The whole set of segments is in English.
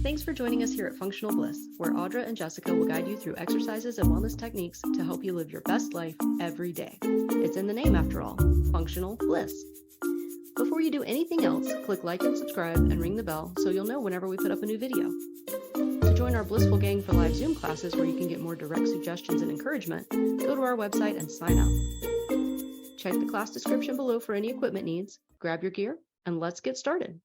Thanks for joining us here at Functional Bliss, where Audra and Jessica will guide you through exercises and wellness techniques to help you live your best life every day. It's in the name after all, Functional Bliss. Before you do anything else, click like and subscribe and ring the bell so you'll know whenever we put up a new video. To join our Blissful Gang for live Zoom classes where you can get more direct suggestions and encouragement, go to our website and sign up. Check the class description below for any equipment needs, grab your gear, and let's get started.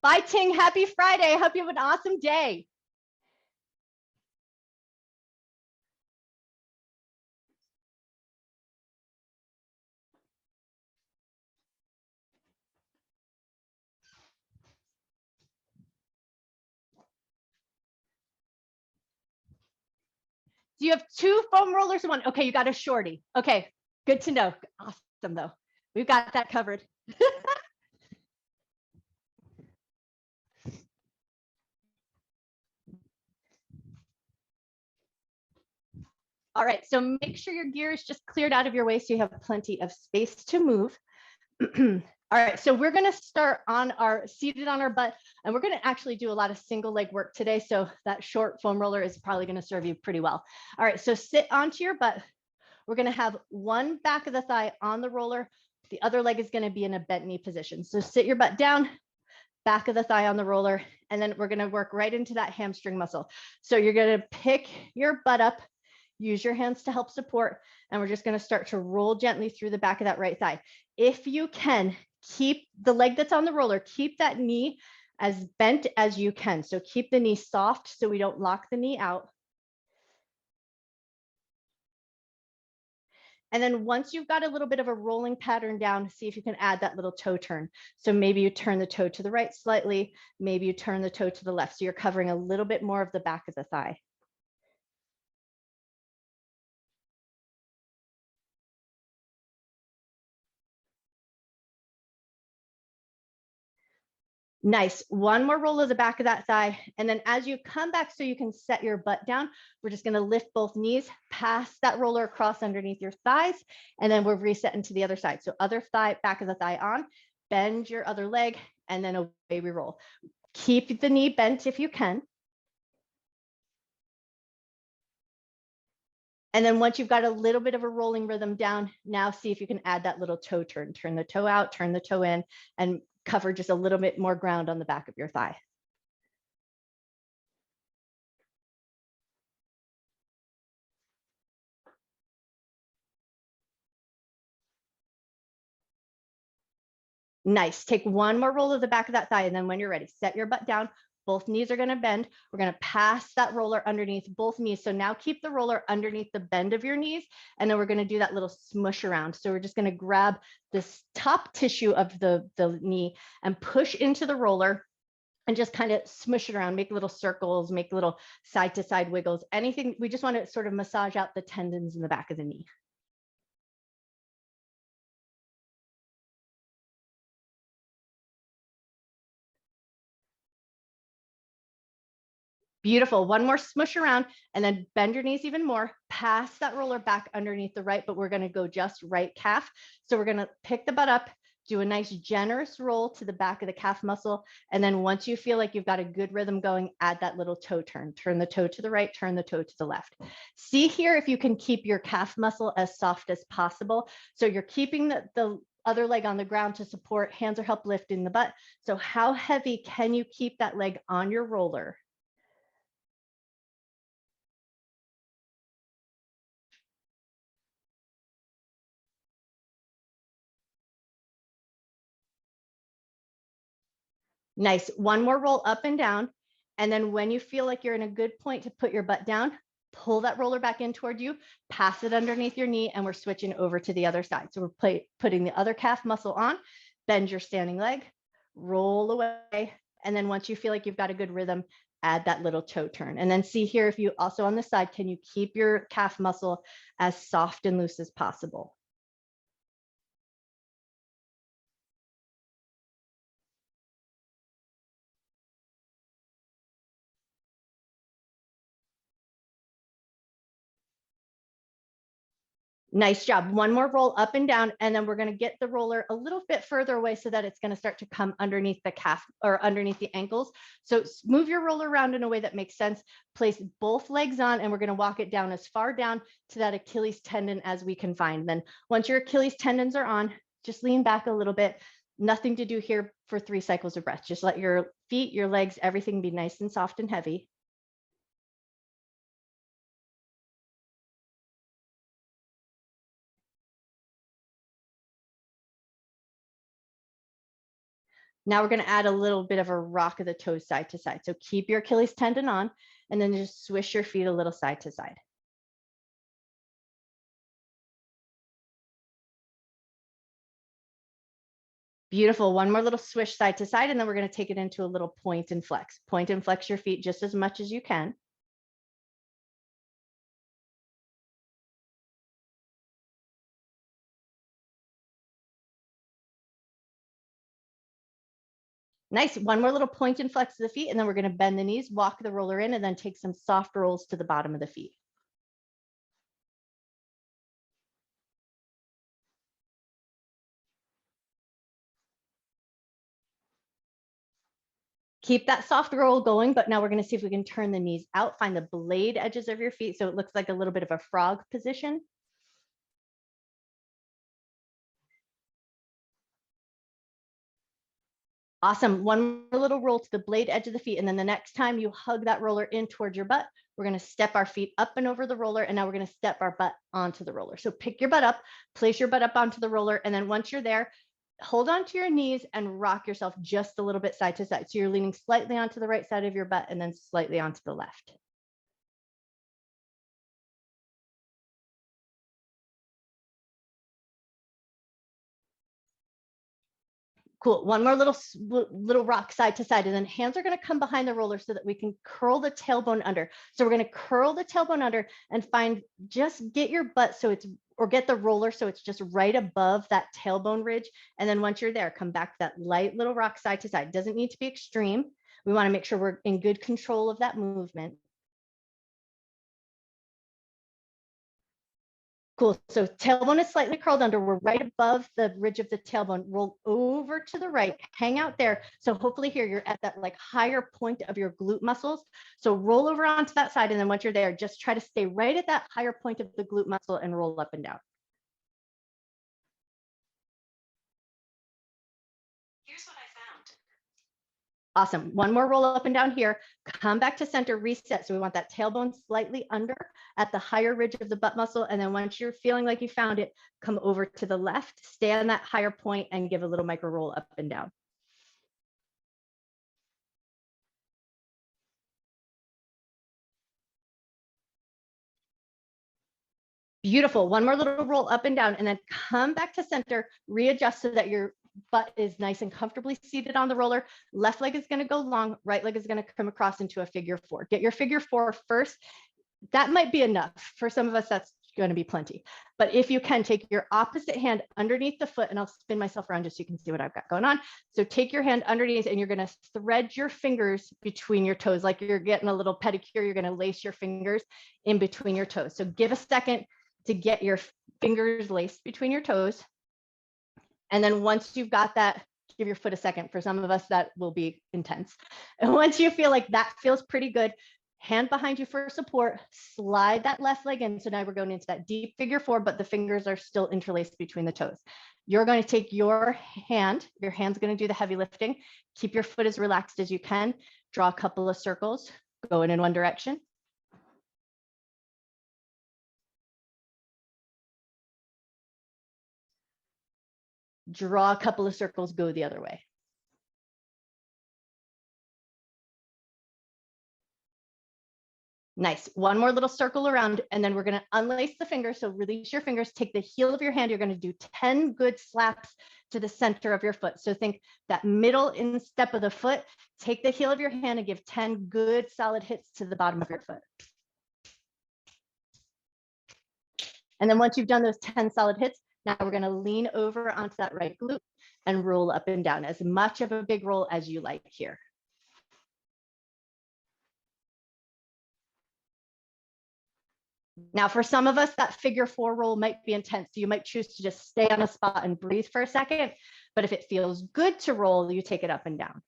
Bye, Ting. Happy Friday. I hope you have an awesome day. Do you have 2 foam rollers or 1? Okay, you got a shorty. Okay, good to know. Awesome, though. We've got that covered. All right, so make sure your gear is just cleared out of your way so you have plenty of space to move. All right, so we're going to start seated on our butt, and we're going to actually do a lot of single leg work today. So that short foam roller is probably going to serve you pretty well. All right, so sit onto your butt. We're going to have one back of the thigh on the roller. The other leg is going to be in a bent knee position. So sit your butt down, back of the thigh on the roller, and then we're going to work right into that hamstring muscle. So you're going to pick your butt up, use your hands to help support, and we're just going to start to roll gently through the back of that right thigh. If you can, keep the leg that's on the roller, keep that knee as bent as you can. So keep the knee soft so we don't lock the knee out. And then once you've got a little bit of a rolling pattern down, see if you can add that little toe turn. So maybe you turn the toe to the right slightly, maybe you turn the toe to the left. So you're covering a little bit more of the back of the thigh. Nice. One more roll of the back of that thigh. And then as you come back so you can set your butt down, we're just going to lift both knees, pass that roller across underneath your thighs, and then we're resetting to the other side. So other thigh, back of the thigh on, bend your other leg, and then away we roll. Keep the knee bent if you can. And then once you've got a little bit of a rolling rhythm down, now see if you can add that little toe turn. Turn the toe out, turn the toe in, and cover just a little bit more ground on the back of your thigh. Nice. Take one more roll of the back of that thigh, and then when you're ready, set your butt down. Both knees are going to bend. We're going to pass that roller underneath both knees. So now keep the roller underneath the bend of your knees, and then we're going to do that little smush around. So we're just going to grab this top tissue of the knee and push into the roller and just kind of smush it around, make little circles, make little side to side wiggles, anything. We just want to sort of massage out the tendons in the back of the knee. Beautiful. One more smush around and then bend your knees even more. Pass that roller back underneath the right, but we're going to go just right calf. So we're going to pick the butt up, do a nice generous roll to the back of the calf muscle. And then once you feel like you've got a good rhythm going, add that little toe turn. Turn the toe to the right, turn the toe to the left. See here if you can keep your calf muscle as soft as possible. So you're keeping the other leg on the ground to support, hands are help lifting the butt. So how heavy can you keep that leg on your roller? Nice. One more roll up and down. And then when you feel like you're in a good point to put your butt down, pull that roller back in toward you, pass it underneath your knee, and we're switching over to the other side. So we're putting the other calf muscle on, bend your standing leg, roll away. And then once you feel like you've got a good rhythm, add that little toe turn. And then see here, if you also on the side, can you keep your calf muscle as soft and loose as possible? Nice job. One more roll up and down, and then we're going to get the roller a little bit further away so that it's going to start to come underneath the calf or underneath the ankles. So move your roller around in a way that makes sense. Place both legs on, and we're going to walk it down as far down to that Achilles tendon as we can find. Then once your Achilles tendons are on, just lean back a little bit. Nothing to do here for 3 cycles of breath. Just let your feet, your legs, everything be nice and soft and heavy. Now we're going to add a little bit of a rock of the toes side to side. So keep your Achilles tendon on, and then just swish your feet a little side to side. Beautiful. One more little swish side to side, and then we're going to take it into a little point and flex. Point and flex your feet just as much as you can. Nice. One more little point and flex of the feet, and then we're going to bend the knees, walk the roller in, and then take some soft rolls to the bottom of the feet. Keep that soft roll going, but now we're going to see if we can turn the knees out, find the blade edges of your feet so it looks like a little bit of a frog position. Awesome. One more little roll to the blade edge of the feet. And then the next time you hug that roller in towards your butt, we're going to step our feet up and over the roller. And now we're going to step our butt onto the roller. So pick your butt up, place your butt up onto the roller. And then once you're there, hold on to your knees and rock yourself just a little bit side to side. So you're leaning slightly onto the right side of your butt and then slightly onto the left. Cool. One more little rock side to side, and then hands are going to come behind the roller so that we can curl the tailbone under. So we're going to curl the tailbone under and get your butt so it's, or get the roller so it's just right above that tailbone ridge. And then once you're there, come back to that light little rock side to side. Doesn't need to be extreme. We want to make sure we're in good control of that movement. Cool. So tailbone is slightly curled under. We're right above the ridge of the tailbone. Roll over to the right, hang out there. So hopefully here you're at that like higher point of your glute muscles. So roll over onto that side. And then once you're there, just try to stay right at that higher point of the glute muscle and roll up and down. Here's what I found. Awesome. One more roll up and down here. Come back to center, reset. So we want that tailbone slightly under at the higher ridge of the butt muscle. And then once you're feeling like you found it, come over to the left, stay on that higher point and give a little micro roll up and down. Beautiful. One more little roll up and down, and then come back to center, readjust so that your butt is nice and comfortably seated on the roller. Left leg is going to go long, right leg is going to come across into a figure 4. Get your figure 4 first. That might be enough. For some of us, that's going to be plenty. But if you can, take your opposite hand underneath the foot, and I'll spin myself around just so you can see what I've got going on. So take your hand underneath, and you're going to thread your fingers between your toes, like you're getting a little pedicure. You're going to lace your fingers in between your toes. So give a second to get your fingers laced between your toes. And then once you've got that, give your foot a second. For some of us, that will be intense. And once you feel like that feels pretty good, hand behind you for support, slide that left leg in. So now we're going into that deep figure 4, but the fingers are still interlaced between the toes. You're going to take your hand's going to do the heavy lifting. Keep your foot as relaxed as you can. Draw a couple of circles, going in one direction. Draw a couple of circles, go the other way. Nice. One more little circle around, and then we're going to unlace the fingers. So release your fingers, take the heel of your hand. You're going to do 10 good slaps to the center of your foot. So think that middle instep of the foot, take the heel of your hand and give 10 good solid hits to the bottom of your foot. And then once you've done those 10 solid hits, now we're going to lean over onto that right glute and roll up and down, as much of a big roll as you like here. Now, for some of us, that figure 4 roll might be intense. So you might choose to just stay on a spot and breathe for a second. But if it feels good to roll, you take it up and down.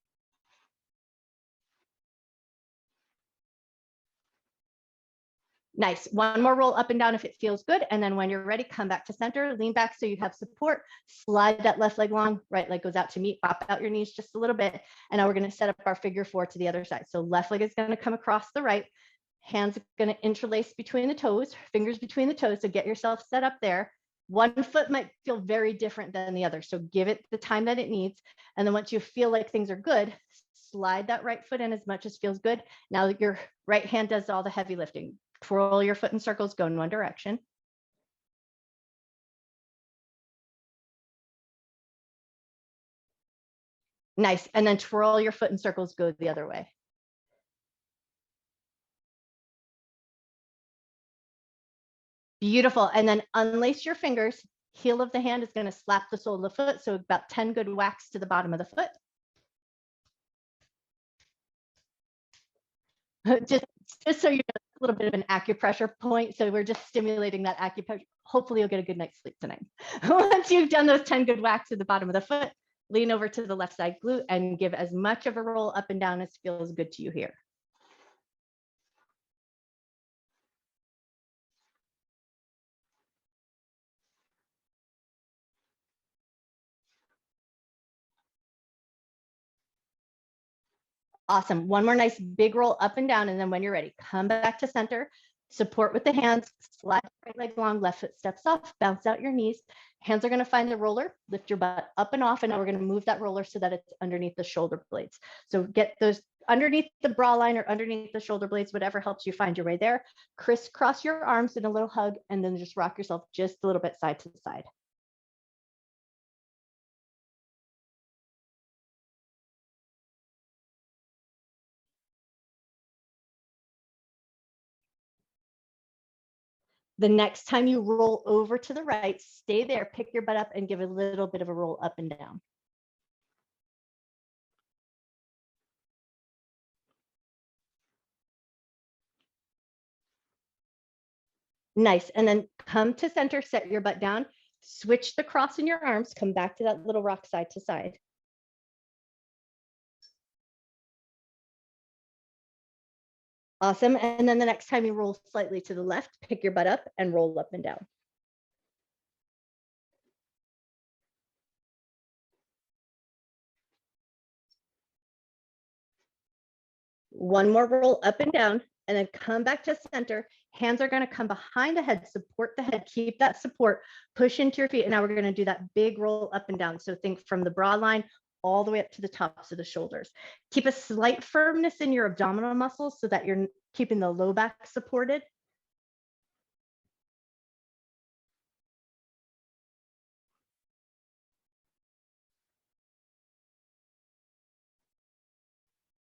Nice. One more roll up and down if it feels good. And then when you're ready, come back to center, lean back so you have support, slide that left leg long, right leg goes out to meet, pop out your knees just a little bit. And now we're going to set up our figure 4 to the other side. So left leg is going to come across the right, hands are going to interlace between the toes, fingers between the toes. So get yourself set up there. One foot might feel very different than the other. So give it the time that it needs. And then once you feel like things are good, slide that right foot in as much as feels good. Now your right hand does all the heavy lifting. Twirl your foot in circles, go in one direction. Nice. And then twirl your foot in circles, go the other way. Beautiful. And then unlace your fingers. Heel of the hand is going to slap the sole of the foot. So about 10 good whacks to the bottom of the foot. just so you know, a little bit of an acupressure point. So we're just stimulating that acupressure. Hopefully you'll get a good night's sleep tonight. Once you've done those 10 good whacks to the bottom of the foot, lean over to the left side glute and give as much of a roll up and down as feels good to you here. Awesome. One more nice big roll up and down. And then when you're ready, come back to center, support with the hands, slide right leg long, left foot steps off, bounce out your knees. Hands are going to find the roller, lift your butt up and off. And now we're going to move that roller so that it's underneath the shoulder blades. So get those underneath the bra line or underneath the shoulder blades, whatever helps you find your way there. Crisscross your arms in a little hug, and then just rock yourself just a little bit side to side. The next time you roll over to the right, stay there, pick your butt up and give a little bit of a roll up and down. Nice. And then come to center, set your butt down, switch the cross in your arms, come back to that little rock side to side. Awesome. And then the next time you roll slightly to the left, pick your butt up and roll up and down. One more roll up and down, and then come back to center. Hands are going to come behind the head, support the head, keep that support, push into your feet. And now we're going to do that big roll up and down. So think from the bra line all the way up to the tops of the shoulders. Keep a slight firmness in your abdominal muscles so that you're keeping the low back supported.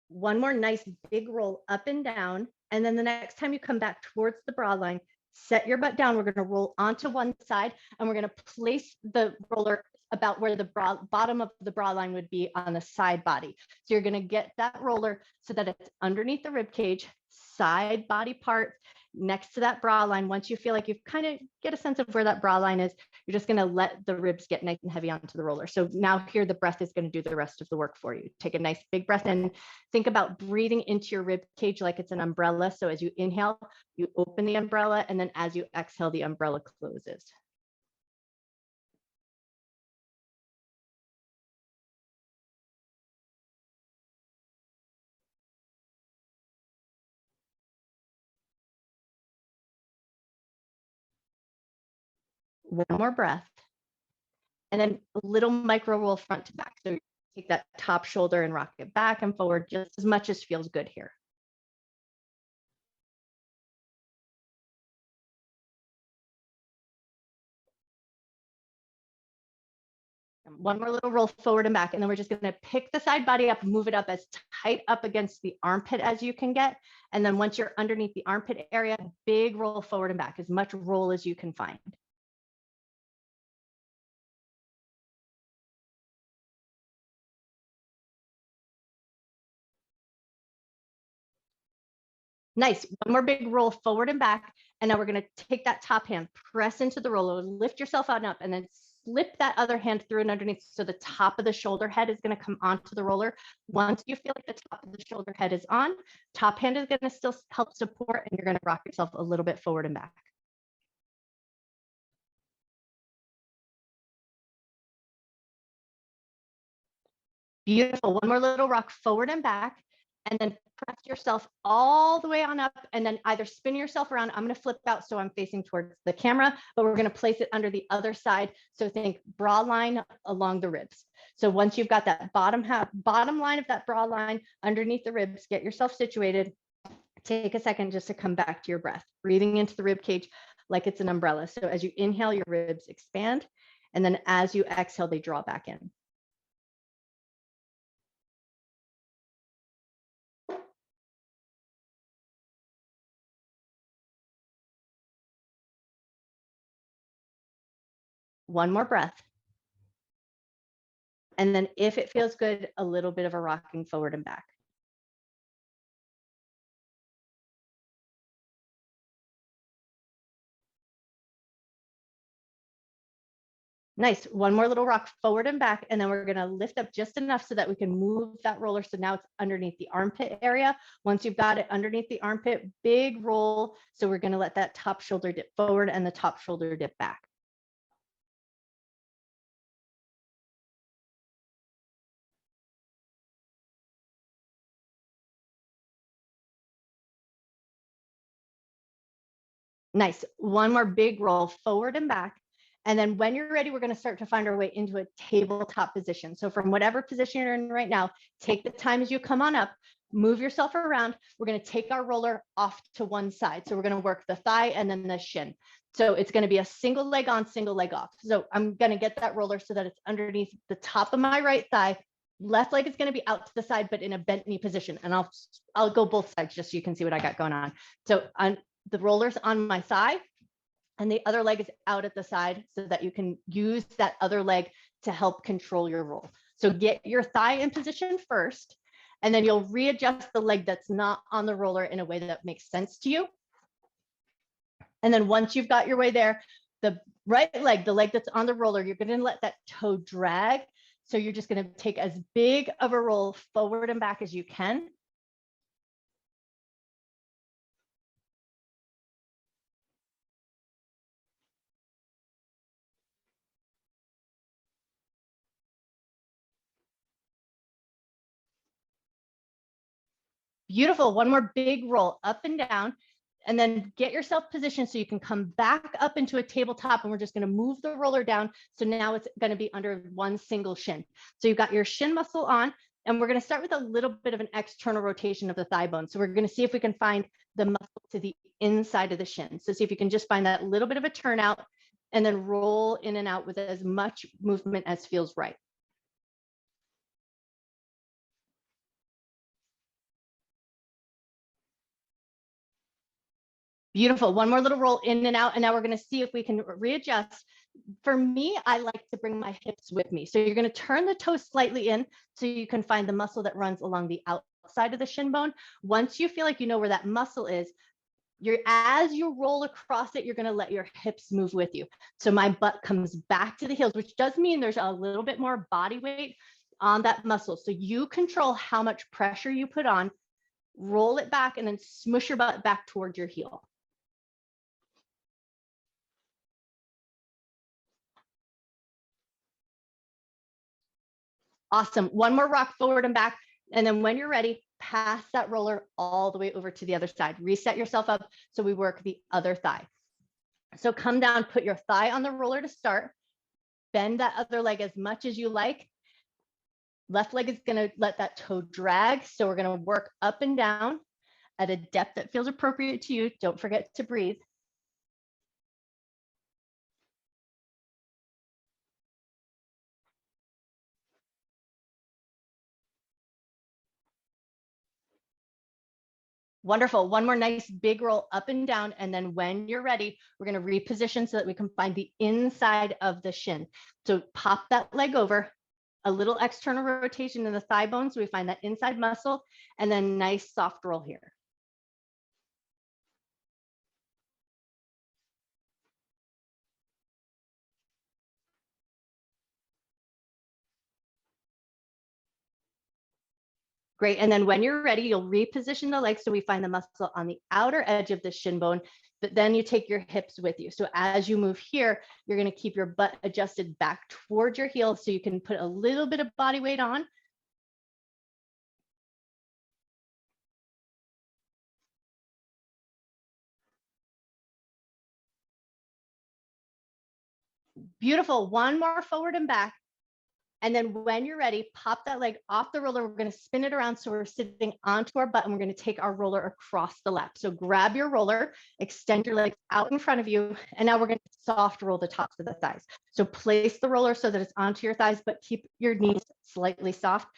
One more nice big roll up and down. And then the next time you come back towards the bra line, set your butt down. We're going to roll onto one side and we're going to place the roller about where the bottom of the bra line would be on the side body. So you're going to get that roller so that it's underneath the rib cage, side body part next to that bra line. Once you feel like you've kind of get a sense of where that bra line is, you're just going to let the ribs get nice and heavy onto the roller. So now here, the breath is going to do the rest of the work for you. Take a nice big breath in. Think about breathing into your rib cage like it's an umbrella. So as you inhale, you open the umbrella, and then as you exhale, the umbrella closes. One more breath. And then a little micro roll front to back. So take that top shoulder and rock it back and forward just as much as feels good here. One more little roll forward and back. And then we're just going to pick the side body up, move it up as tight up against the armpit as you can get. And then once you're underneath the armpit area, big roll forward and back, as much roll as you can find. Nice. One more big roll forward and back. And now we're going to take that top hand, press into the roller, lift yourself out and up, and then slip that other hand through and underneath. So the top of the shoulder head is going to come onto the roller. Once you feel like the top of the shoulder head is on, top hand is going to still help support, and you're going to rock yourself a little bit forward and back. Beautiful. One more little rock forward and back, and then press yourself all the way on up, and then either spin yourself around. I'm going to flip out so I'm facing towards the camera, but we're going to place it under the other side. So think bra line along the ribs. So once you've got that bottom line of that bra line underneath the ribs, get yourself situated. Take a second just to come back to your breath, breathing into the rib cage like it's an umbrella. So as you inhale, your ribs expand, and then as you exhale, they draw back in. One more breath. And then if it feels good, a little bit of a rocking forward and back. Nice. One more little rock forward and back, and then we're going to lift up just enough so that we can move that roller. So now it's underneath the armpit area. Once you've got it underneath the armpit, big roll. So we're going to let that top shoulder dip forward and the top shoulder dip back. Nice. One more big roll forward and back. And then when you're ready, we're going to start to find our way into a tabletop position. So from whatever position you're in right now, take the time as you come on up, move yourself around. We're going to take our roller off to one side. So we're going to work the thigh and then the shin. So it's going to be a single leg on, single leg off. So I'm going to get that roller so that it's underneath the top of my right thigh. Left leg is going to be out to the side, but in a bent knee position. And I'll go both sides just so you can see what I got going on. So the roller's on my thigh, and the other leg is out at the side so that you can use that other leg to help control your roll. So get your thigh in position first, and then you'll readjust the leg that's not on the roller in a way that makes sense to you. And then once you've got your way there, the right leg, the leg that's on the roller, you're going to let that toe drag. So you're just going to take as big of a roll forward and back as you can. Beautiful. One more big roll up and down, and then get yourself positioned so you can come back up into a tabletop, and we're just going to move the roller down. So now it's going to be under one single shin. So you've got your shin muscle on, and we're going to start with a little bit of an external rotation of the thigh bone. So we're going to see if we can find the muscle to the inside of the shin. So see if you can just find that little bit of a turnout and then roll in and out with as much movement as feels right. Beautiful. One more little roll in and out. And now we're going to see if we can readjust. For me, I like to bring my hips with me. So you're going to turn the toes slightly in so you can find the muscle that runs along the outside of the shin bone. Once you feel like you know where that muscle is, as you roll across it, you're going to let your hips move with you. So my butt comes back to the heels, which does mean there's a little bit more body weight on that muscle. So you control how much pressure you put on, roll it back, and then smush your butt back towards your heel. Awesome. One more rock forward and back. And then when you're ready, pass that roller all the way over to the other side. Reset yourself up so we work the other thigh. So come down, put your thigh on the roller to start. Bend that other leg as much as you like. Left leg is going to let that toe drag. So we're going to work up and down at a depth that feels appropriate to you. Don't forget to breathe. Wonderful. One more nice big roll up and down. And then when you're ready, we're going to reposition so that we can find the inside of the shin. So pop that leg over, a little external rotation in the thigh bone. So we find that inside muscle, and then nice soft roll here. Great. And then when you're ready, you'll reposition the legs so we find the muscle on the outer edge of the shin bone, but then you take your hips with you. So as you move here, you're going to keep your butt adjusted back towards your heels so you can put a little bit of body weight on. Beautiful. One more forward and back. And then when you're ready, pop that leg off the roller. We're going to spin it around so we're sitting onto our butt, and we're going to take our roller across the lap. So grab your roller, extend your legs out in front of you, and now we're going to soft roll the tops of the thighs. So place the roller so that it's onto your thighs, but keep your knees slightly soft.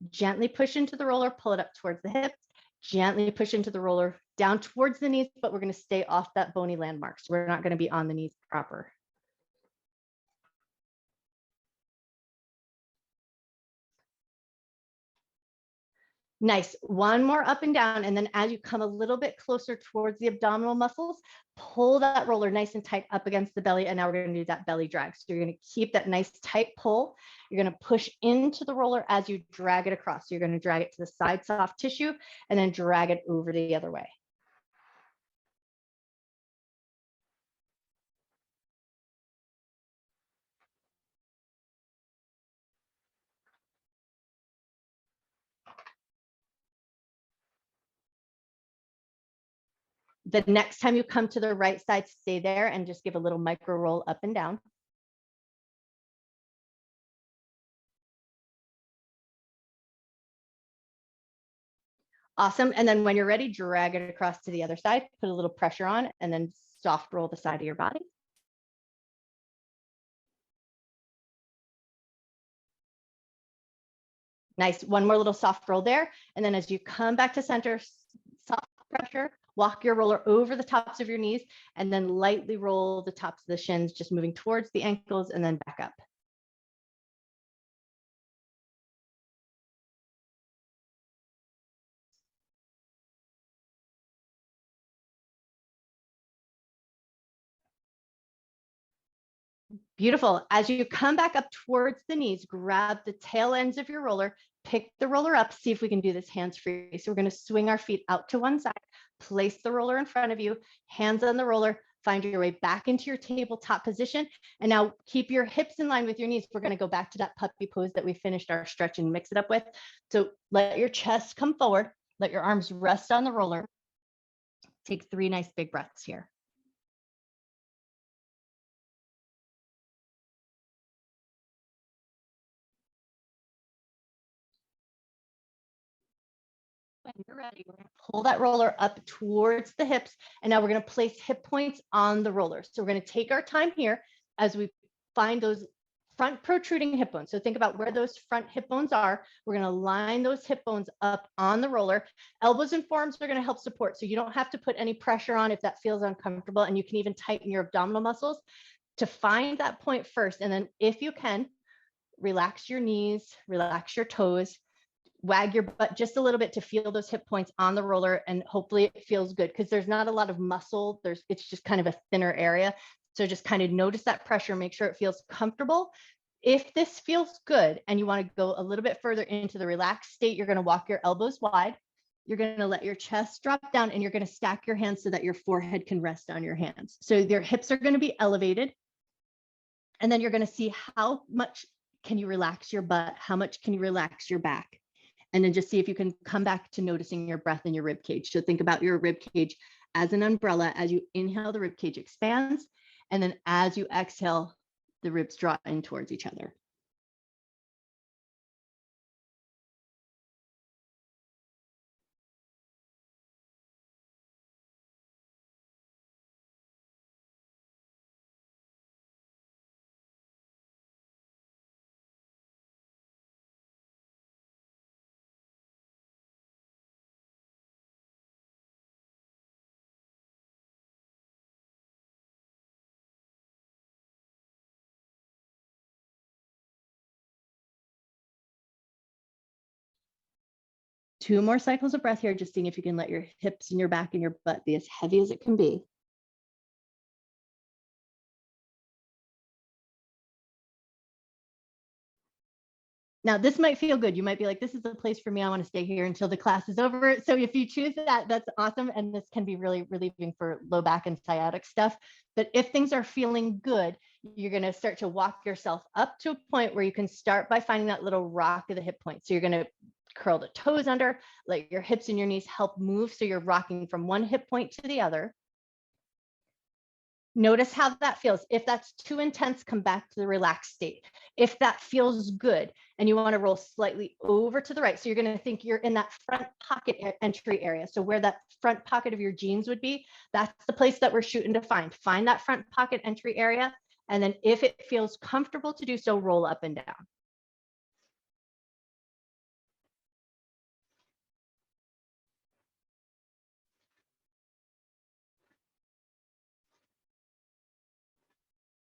Gently push into the roller, pull it up towards the hips. Gently push into the roller down towards the knees, but we're going to stay off that bony landmark. So we're not going to be on the knees proper. Nice. One more up and down. And then as you come a little bit closer towards the abdominal muscles, pull that roller nice and tight up against the belly. And now we're going to do that belly drag. So you're going to keep that nice tight pull. You're going to push into the roller as you drag it across. So you're going to drag it to the side soft tissue and then drag it over the other way. The next time you come to the right side, stay there and just give a little micro roll up and down. Awesome. And then when you're ready, drag it across to the other side, put a little pressure on, and then soft roll the side of your body. Nice. One more little soft roll there. And then as you come back to center, soft pressure, walk your roller over the tops of your knees, and then lightly roll the tops of the shins, just moving towards the ankles and then back up. Beautiful. As you come back up towards the knees, grab the tail ends of your roller, pick the roller up, see if we can do this hands-free. So we're going to swing our feet out to one side, place the roller in front of you, hands on the roller, find your way back into your tabletop position. And now keep your hips in line with your knees. We're going to go back to that puppy pose that we finished our stretch and mix it up with. So let your chest come forward, let your arms rest on the roller. Take 3 nice big breaths here. When you're ready, we're going to pull that roller up towards the hips. And now we're going to place hip points on the roller. So we're going to take our time here as we find those front protruding hip bones. So think about where those front hip bones are. We're going to line those hip bones up on the roller. Elbows and forearms are going to help support. So you don't have to put any pressure on if that feels uncomfortable. And you can even tighten your abdominal muscles to find that point first. And then if you can, relax your knees, relax your toes, wag your butt just a little bit to feel those hip points on the roller, and hopefully it feels good because there's not a lot of muscle. It's just kind of a thinner area. So just kind of notice that pressure, make sure it feels comfortable. If this feels good and you want to go a little bit further into the relaxed state, you're going to walk your elbows wide. You're going to let your chest drop down and you're going to stack your hands so that your forehead can rest on your hands. So your hips are going to be elevated. And then you're going to see how much can you relax your butt, how much can you relax your back. And then just see if you can come back to noticing your breath in your rib cage. So think about your rib cage as an umbrella. As you inhale, the rib cage expands. And then as you exhale, the ribs draw in towards each other. Two more cycles of breath here, just seeing if you can let your hips and your back and your butt be as heavy as it can be. Now, this might feel good. You might be like, this is the place for me. I want to stay here until the class is over. So if you choose that, that's awesome. And this can be really relieving for low back and sciatic stuff. But if things are feeling good, you're going to start to walk yourself up to a point where you can start by finding that little rock of the hip point. So you're going to curl the toes under, let your hips and your knees help move. So you're rocking from one hip point to the other. Notice how that feels. If that's too intense, come back to the relaxed state. If that feels good and you want to roll slightly over to the right, so you're going to think you're in that front pocket entry area. So where that front pocket of your jeans would be, that's the place that we're shooting to find. Find that front pocket entry area. And then if it feels comfortable to do so, roll up and down.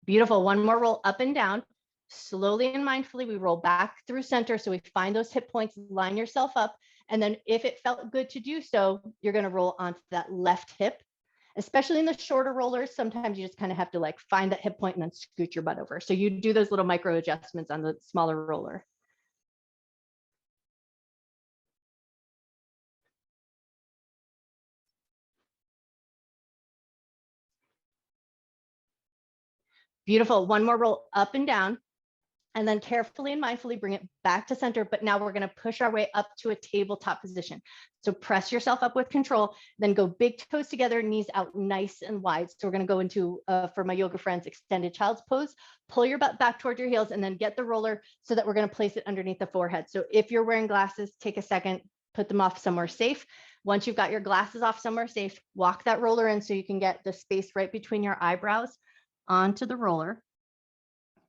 Beautiful. One more roll up and down. Slowly and mindfully, we roll back through center. So we find those hip points, line yourself up. And then if it felt good to do so, you're going to roll onto that left hip, especially in the shorter rollers. Sometimes you just kind of have to like find that hip point and then scoot your butt over. So you do those little micro adjustments on the smaller roller. Beautiful. One more roll up and down. And then carefully and mindfully bring it back to center. But now we're going to push our way up to a tabletop position. So press yourself up with control, then go big toes together, knees out nice and wide. So we're going to go into, for my yoga friends, extended child's pose. Pull your butt back toward your heels and then get the roller so that we're going to place it underneath the forehead. So if you're wearing glasses, take a second, put them off somewhere safe. Once you've got your glasses off somewhere safe, walk that roller in so you can get the space right between your eyebrows onto the roller.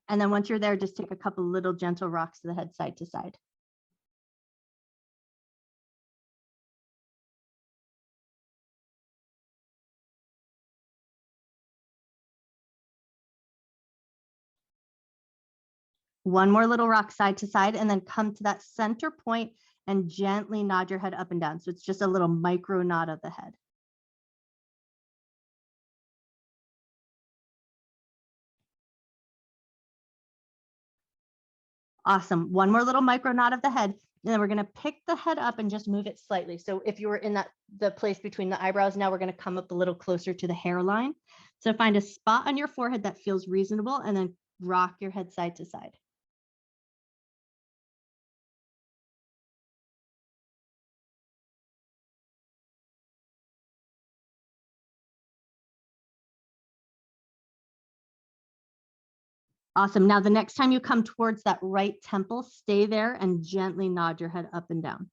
And then once you're there, just take a couple little gentle rocks to the head, side to side. One more little rock side to side, and then come to that center point and gently nod your head up and down. So it's just a little micro nod of the head. Awesome. One more little micro nod of the head. And then we're going to pick the head up and just move it slightly. So if you were in the place between the eyebrows, now we're going to come up a little closer to the hairline. So find a spot on your forehead that feels reasonable and then rock your head side to side. Awesome. Now, the next time you come towards that right temple, stay there and gently nod your head up and down.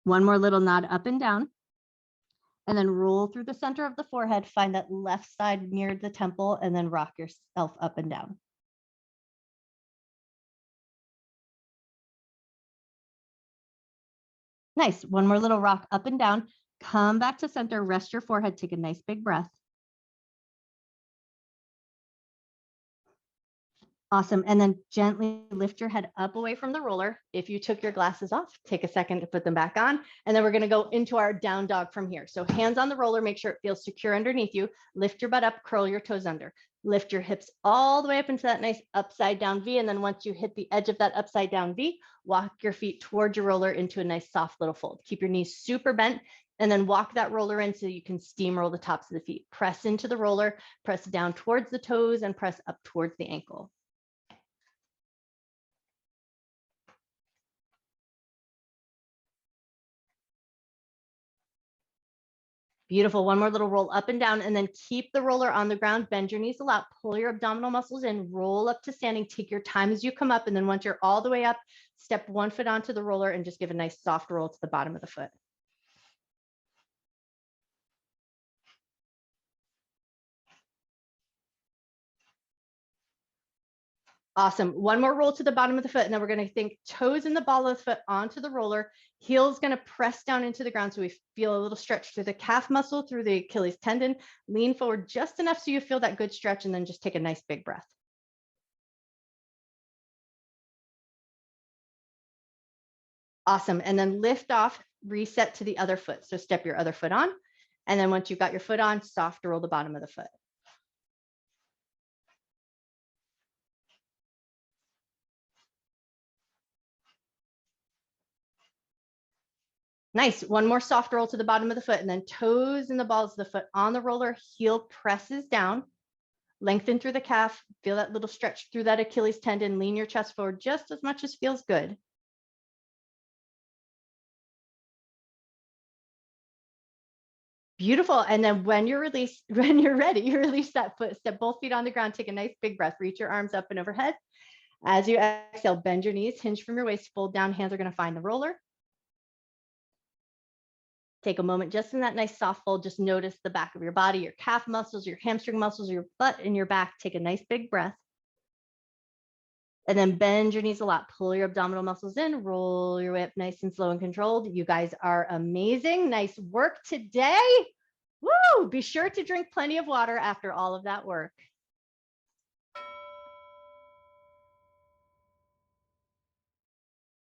One more little nod up and down. And then roll through the center of the forehead, find that left side near the temple, and then rock yourself up and down. Nice. One more little rock up and down. Come back to center, rest your forehead, take a nice big breath. Awesome. And then gently lift your head up away from the roller. If you took your glasses off, take a second to put them back on. And then we're going to go into our down dog from here. So hands on the roller, make sure it feels secure underneath you. Lift your butt up, curl your toes under. Lift your hips all the way up into that nice upside down V. And then once you hit the edge of that upside down V, walk your feet towards your roller into a nice soft little fold. Keep your knees super bent. And then walk that roller in so you can steamroll the tops of the feet. Press into the roller, press down towards the toes, and press up towards the ankle. Beautiful. One more little roll up and down, and then keep the roller on the ground. Bend your knees a lot. Pull your abdominal muscles in. Roll up to standing. Take your time as you come up. And then once you're all the way up, step one foot onto the roller and just give a nice soft roll to the bottom of the foot. Awesome. One more roll to the bottom of the foot, and then we're going to think toes in the ball of the foot onto the roller. Heel's going to press down into the ground so we feel a little stretch through the calf muscle, through the Achilles tendon. Lean forward just enough so you feel that good stretch, and then just take a nice big breath. Awesome. And then lift off, reset to the other foot. So step your other foot on. And then once you've got your foot on, soft roll the bottom of the foot. Nice. One more soft roll to the bottom of the foot, and then toes and the balls of the foot on the roller, heel presses down. Lengthen through the calf, feel that little stretch through that Achilles tendon, lean your chest forward just as much as feels good. Beautiful. And then when you're ready, you release that foot, step both feet on the ground, take a nice big breath, reach your arms up and overhead. As you exhale, bend your knees, hinge from your waist, fold down, hands are going to find the roller. Take a moment just in that nice soft fold, just notice the back of your body, your calf muscles, your hamstring muscles, your butt and your back. Take a nice big breath. And then bend your knees a lot, pull your abdominal muscles in, roll your way up nice and slow and controlled. You guys are amazing. Nice work today. Woo! Be sure to drink plenty of water after all of that work.